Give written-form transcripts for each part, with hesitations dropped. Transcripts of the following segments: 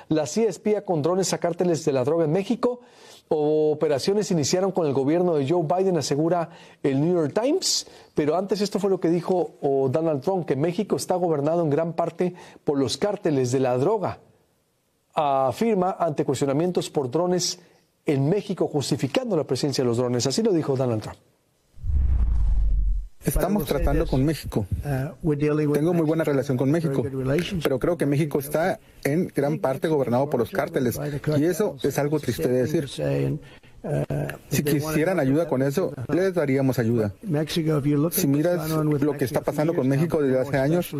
La CIA espía con drones a cárteles de la droga en México. Operaciones iniciaron con el gobierno de Joe Biden, asegura el New York Times. Pero antes esto fue lo que dijo Donald Trump, que México está gobernado en gran parte por los cárteles de la droga. Afirma ante cuestionamientos por drones en México, justificando la presencia de los drones. Así lo dijo Donald Trump. Estamos tratando con México. Tengo muy buena relación con México, pero creo que México está en gran parte gobernado por los cárteles, y eso es algo triste de decir. Si quisieran ayuda con eso, les daríamos ayuda. Si miras lo que está pasando con México desde hace años,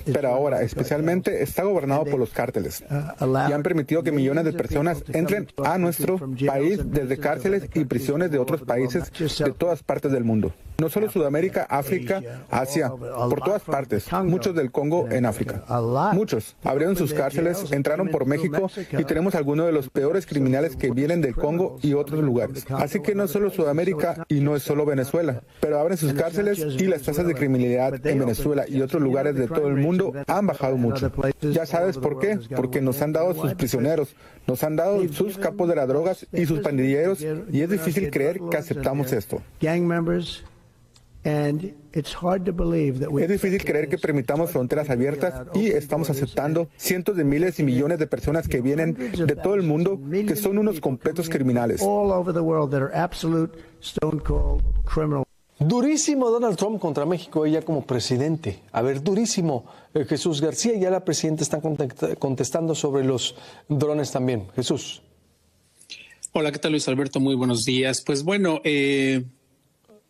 pero ahora especialmente está gobernado por los cárteles, y han permitido que millones de personas entren a nuestro país desde cárceles y prisiones de otros países de todas partes del mundo. No solo Sudamérica, África, Asia, por todas partes. Muchos del Congo en África. Muchos abrieron sus cárceles, entraron por México, y tenemos algunos de los peores criminales que vienen del Congo y otros lugares. Así que no es solo Sudamérica y no es solo Venezuela, pero abren sus cárceles y las tasas de criminalidad en Venezuela y otros lugares de todo el mundo han bajado mucho. Ya sabes por qué, porque nos han dado sus prisioneros, nos han dado sus capos de las drogas y sus pandilleros, y es difícil creer que aceptamos esto. Es difícil creer que permitamos fronteras abiertas y estamos aceptando cientos de miles y millones de personas que vienen de todo el mundo, que son unos completos criminales. Durísimo Donald Trump contra México, ella como presidente. A ver, durísimo. Jesús García, ya la presidenta está contestando sobre los drones también. Jesús. Hola, ¿qué tal, Luis Alberto? Muy buenos días. Pues bueno,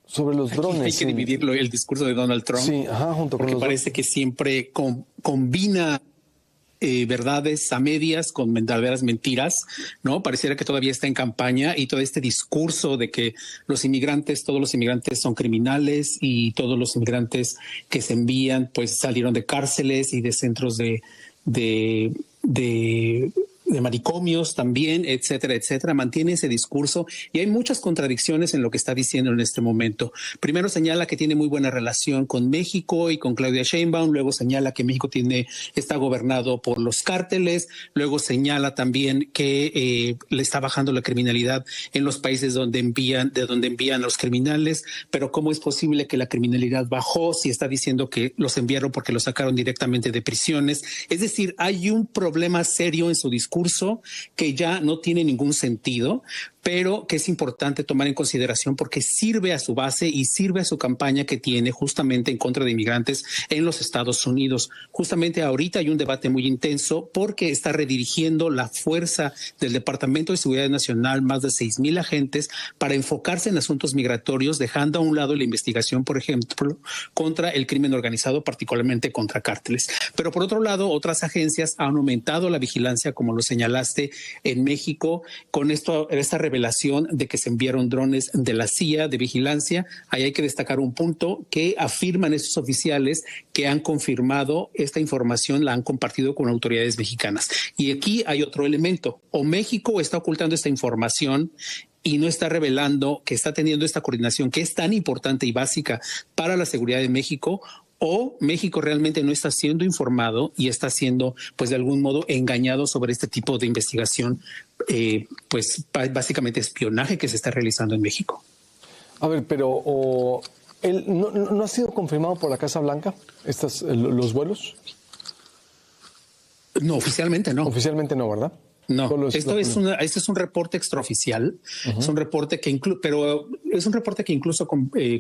sobre los drones. Hay que dividirlo, el discurso de Donald Trump. Sí, junto con porque parece que siempre combina verdades a medias con verdaderas mentiras, ¿no? Pareciera que todavía está en campaña, y todo este discurso de que todos los inmigrantes son criminales, y todos los inmigrantes que se envían pues salieron de cárceles y de centros de manicomios también, etcétera, etcétera. Mantiene ese discurso, y hay muchas contradicciones en lo que está diciendo en este momento. Primero señala que tiene muy buena relación con México y con Claudia Sheinbaum, luego señala que México está gobernado por los cárteles, luego señala también que le está bajando la criminalidad en los países de donde envían a los criminales, pero ¿cómo es posible que la criminalidad bajó si está diciendo que los enviaron porque los sacaron directamente de prisiones? Es decir, hay un problema serio en su discurso que ya no tiene ningún sentido, pero que es importante tomar en consideración porque sirve a su base y sirve a su campaña que tiene justamente en contra de inmigrantes en los Estados Unidos. Justamente ahorita hay un debate muy intenso porque está redirigiendo la fuerza del Departamento de Seguridad Nacional, más de 6,000 agentes, para enfocarse en asuntos migratorios, dejando a un lado la investigación, por ejemplo, contra el crimen organizado, particularmente contra cárteles. Pero por otro lado, otras agencias han aumentado la vigilancia, como lo señalaste, en México, con esta revelación de que se enviaron drones de la CIA de vigilancia. Ahí hay que destacar un punto que afirman estos oficiales que han confirmado esta información, la han compartido con autoridades mexicanas. Y aquí hay otro elemento: o México está ocultando esta información y no está revelando que está teniendo esta coordinación que es tan importante y básica para la seguridad de México, o México realmente no está siendo informado y está siendo, pues de algún modo, engañado sobre este tipo de investigación, pues básicamente espionaje que se está realizando en México. A ver, pero ¿no ha sido confirmado por la Casa Blanca los vuelos? No, oficialmente no. Oficialmente no, ¿verdad? No, este es un reporte extraoficial, es un reporte que incluso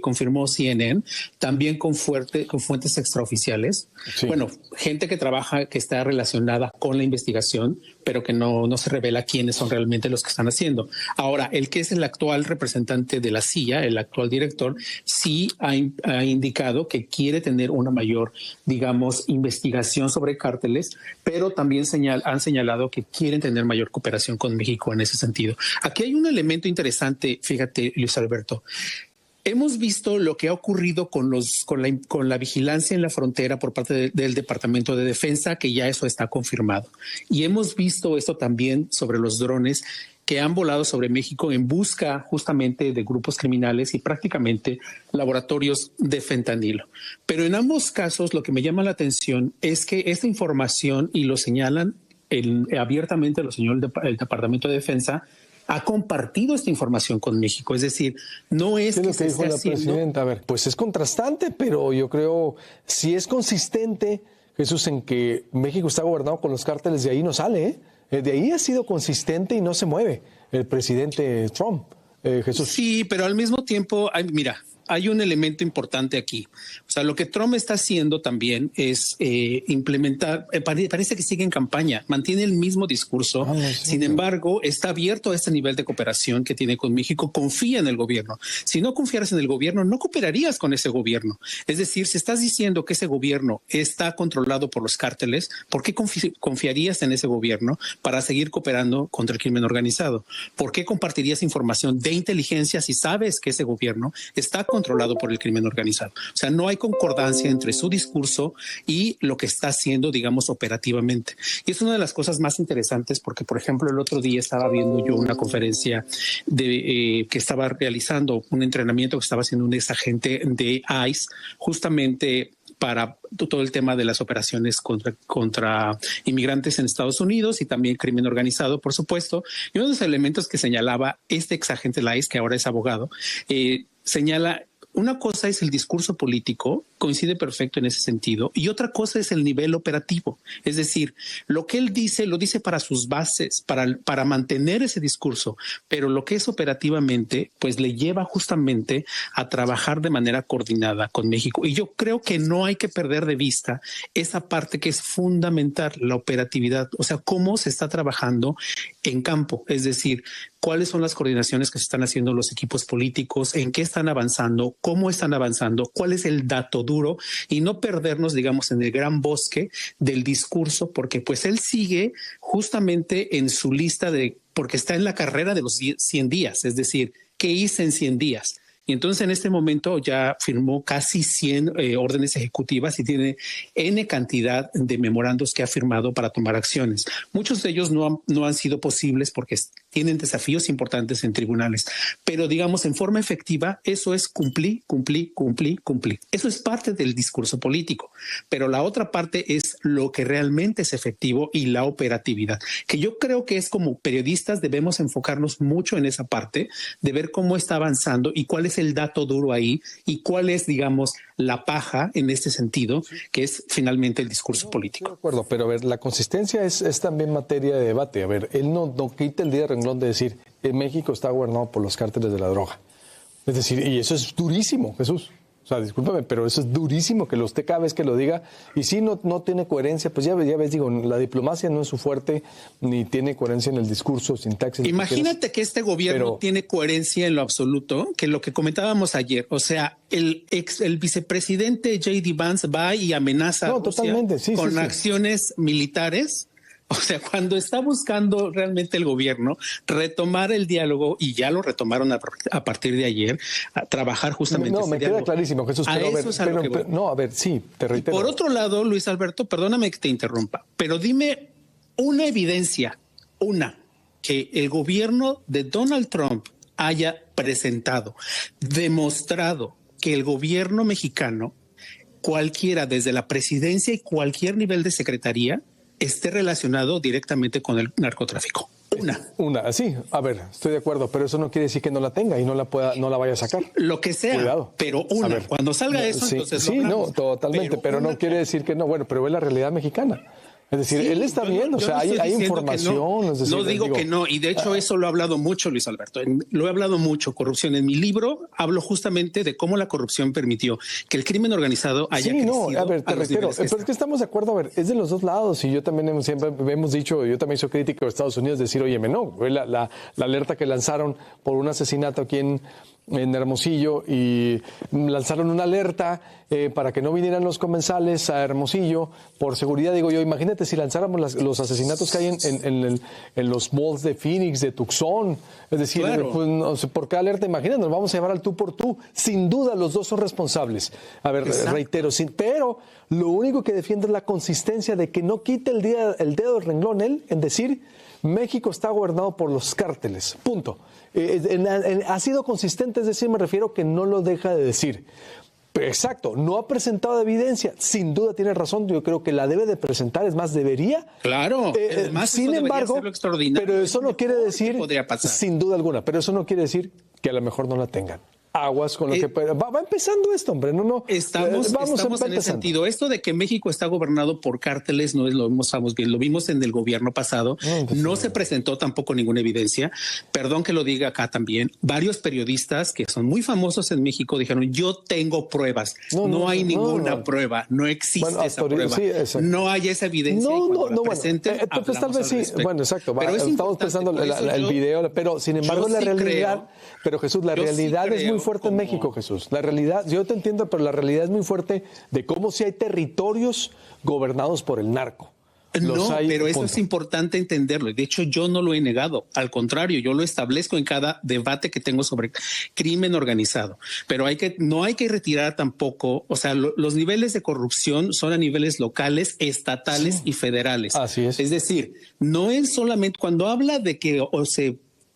confirmó CNN, también con fuentes extraoficiales. Sí. Bueno, gente que trabaja, que está relacionada con la investigación, pero que no se revela quiénes son realmente los que están haciendo. Ahora, el que es el actual representante de la CIA, el actual director, sí ha indicado que quiere tener una mayor, digamos, investigación sobre cárteles, pero también han señalado que quieren tener mayor cooperación con México en ese sentido. Aquí hay un elemento interesante, fíjate, Luis Alberto. Hemos visto lo que ha ocurrido con la vigilancia en la frontera por parte del Departamento de Defensa, que ya eso está confirmado. Y hemos visto esto también sobre los drones que han volado sobre México en busca justamente de grupos criminales y prácticamente laboratorios de fentanilo. Pero en ambos casos lo que me llama la atención es que esta información, y lo señalan abiertamente lo señaló el Departamento de Defensa, ha compartido esta información con México. Es decir, no es que se esté haciendo... Presidenta? A ver, pues es contrastante, pero yo creo, si es consistente, Jesús, en que México está gobernado con los cárteles, de ahí no sale, ¿eh? De ahí ha sido consistente y no se mueve el presidente Trump, Jesús. Sí, pero al mismo tiempo, mira, hay un elemento importante aquí. O sea, lo que Trump está haciendo también es implementar, parece que sigue en campaña, mantiene el mismo discurso. Sin embargo, está abierto a este nivel de cooperación que tiene con México, confía en el gobierno. Si no confiaras en el gobierno, no cooperarías con ese gobierno. Es decir, si estás diciendo que ese gobierno está controlado por los cárteles, ¿por qué confiarías en ese gobierno para seguir cooperando contra el crimen organizado? ¿Por qué compartirías información de inteligencia si sabes que ese gobierno está controlado por el crimen organizado? O sea, no hay concordancia entre su discurso y lo que está haciendo, digamos, operativamente. Y es una de las cosas más interesantes porque, por ejemplo, el otro día estaba viendo yo una conferencia que estaba realizando, un entrenamiento que estaba haciendo un exagente de ICE, justamente para todo el tema de las operaciones contra inmigrantes en Estados Unidos y también crimen organizado, por supuesto. Y uno de los elementos que señalaba este exagente de la ICE, que ahora es abogado, señala, una cosa es el discurso político, coincide perfecto en ese sentido, y otra cosa es el nivel operativo. Es decir, lo que él dice, lo dice para sus bases, para mantener ese discurso, pero lo que es operativamente, pues le lleva justamente a trabajar de manera coordinada con México. Y yo creo que no hay que perder de vista esa parte que es fundamental, la operatividad, o sea, cómo se está trabajando en campo, es decir, cuáles son las coordinaciones que se están haciendo los equipos políticos, en qué están avanzando, cómo están avanzando, cuál es el dato duro y no perdernos, digamos, en el gran bosque del discurso, porque pues él sigue justamente en su lista porque está en la carrera de los 100 días, es decir, ¿qué hice en 100 días? Y entonces en este momento ya firmó casi 100 órdenes ejecutivas y tiene N cantidad de memorandos que ha firmado para tomar acciones. Muchos de ellos no han sido posibles porque tienen desafíos importantes en tribunales. Pero digamos, en forma efectiva, eso es cumplir. Eso es parte del discurso político. Pero la otra parte es lo que realmente es efectivo y la operatividad, que yo creo que es como periodistas debemos enfocarnos mucho en esa parte de ver cómo está avanzando y cuál es el dato duro ahí y cuál es, digamos, la paja en este sentido, que es finalmente el discurso político. De acuerdo, pero a ver, la consistencia es también materia de debate. A ver, él no quita el día de renglón de decir que México está gobernado por los cárteles de la droga. Es decir, y eso es durísimo, Jesús. O sea, discúlpame, pero eso es durísimo que usted cada vez que lo diga, y si no tiene coherencia, pues ya ves, digo, la diplomacia no es su fuerte, ni tiene coherencia en el discurso, sintaxis. Imagínate que este gobierno tiene coherencia en lo absoluto, que lo que comentábamos ayer, o sea, el vicepresidente J.D. Vance va y amenaza a Rusia con acciones militares. O sea, cuando está buscando realmente el gobierno retomar el diálogo, y ya lo retomaron a partir de ayer, a trabajar justamente. No, me queda clarísimo, Jesús. Pero a ver, sí, te reitero. Por otro lado, Luis Alberto, perdóname que te interrumpa, pero dime una evidencia, que el gobierno de Donald Trump haya presentado, demostrado que el gobierno mexicano, cualquiera, desde la presidencia y cualquier nivel de secretaría, esté relacionado directamente con el narcotráfico. Sí, a ver, estoy de acuerdo, pero eso no quiere decir que no la tenga y no la vaya a sacar. Lo que sea, cuidado. Pero cuando salga eso, entonces sí, no, totalmente, pero no quiere decir que no, bueno, pero es la realidad mexicana. Es decir, él está viendo, o sea, hay información. No digo que no, y de hecho eso lo he hablado mucho, Luis Alberto. Lo he hablado mucho, corrupción. En mi libro hablo justamente de cómo la corrupción permitió que el crimen organizado haya crecido. A ver, te reitero, pero es que estamos de acuerdo, a ver, es de los dos lados, y yo también siempre hemos dicho, yo también soy crítico de Estados Unidos, decir, oye, no, la alerta que lanzaron por un asesinato aquí en Hermosillo, y lanzaron una alerta para que no vinieran los comensales a Hermosillo por seguridad. Digo yo, imagínate si lanzáramos los asesinatos que hay en los malls de Phoenix, de Tucson. Es decir, claro. Pues, no sé, por cada alerta, imagínate, nos vamos a llevar al tú por tú. Sin duda, los dos son responsables. A ver, reitero, pero lo único que defiendo es la consistencia de que no quite el dedo del renglón él en decir México está gobernado por los cárteles. Punto. Ha sido consistente, es decir, me refiero que no lo deja de decir. Exacto, no ha presentado evidencia. Sin duda tiene razón, yo creo que la debe de presentar, es más, debería. Claro, además sin embargo, pero eso no quiere decir, sin duda alguna, pero eso no quiere decir que a lo mejor no la tengan. Aguas con lo que pueda. Va empezando esto, hombre. Estamos en ese sentido. Esto de que México está gobernado por cárteles no es lo bien. Lo vimos en el gobierno pasado. No se presentó tampoco ninguna evidencia. Perdón que lo diga acá también. Varios periodistas que son muy famosos en México dijeron: yo tengo pruebas. No hay ninguna prueba. No existe esa prueba. Sí, no hay esa evidencia. Pues tal vez sí. Bueno, exacto. Pero estamos pensando el video, pero sin embargo la realidad. Pero Jesús, la realidad es muy fuerte en México, Jesús. La realidad, yo te entiendo, pero la realidad es muy fuerte de cómo si hay territorios gobernados por el narco. Pero eso es importante entenderlo. De hecho, yo no lo he negado. Al contrario, yo lo establezco en cada debate que tengo sobre crimen organizado. Pero no hay que retirar tampoco, o sea, los niveles de corrupción son a niveles locales, estatales y federales. Así es. Es decir, no es solamente cuando habla de que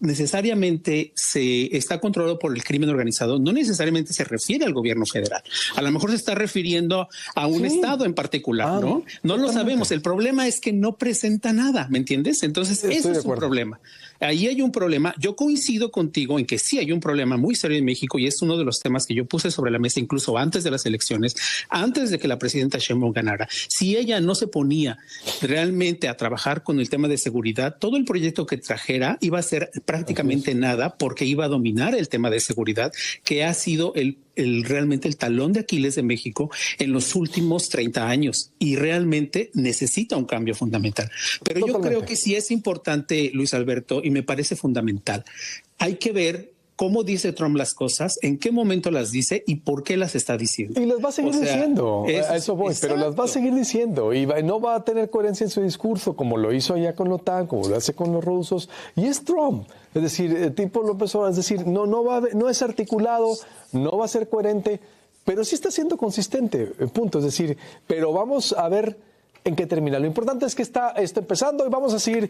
necesariamente se está controlado por el crimen organizado, no necesariamente se refiere al gobierno federal. A lo mejor se está refiriendo a un estado en particular, ¿no? No lo sabemos. El problema es que no presenta nada, ¿me entiendes? Entonces, eso es un problema. Ahí hay un problema. Yo coincido contigo en que sí hay un problema muy serio en México y es uno de los temas que yo puse sobre la mesa incluso antes de las elecciones, antes de que la presidenta Sheinbaum ganara. Si ella no se ponía realmente a trabajar con el tema de seguridad, todo el proyecto que trajera iba a ser prácticamente nada porque iba a dominar el tema de seguridad, que ha sido realmente el talón de Aquiles de México en los últimos 30 años y realmente necesita un cambio fundamental. Pero yo creo que sí es importante, Luis Alberto, y me parece fundamental. Hay que ver cómo dice Trump las cosas, en qué momento las dice y por qué las está diciendo. Y las va a seguir diciendo, a eso voy, pero las va a seguir diciendo y no va a tener coherencia en su discurso, como lo hizo allá con la OTAN, como lo hace con los rusos, y es Trump. Es decir, tipo López Obrador, es decir, no es articulado, no va a ser coherente, pero sí está siendo consistente, punto. Es decir, pero vamos a ver en qué termina. Lo importante es que está empezando y vamos a seguir.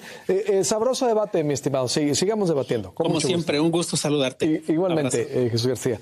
Sabroso debate, mi estimado. Sigamos debatiendo. Como siempre, un gusto saludarte. Igualmente, Jesús García.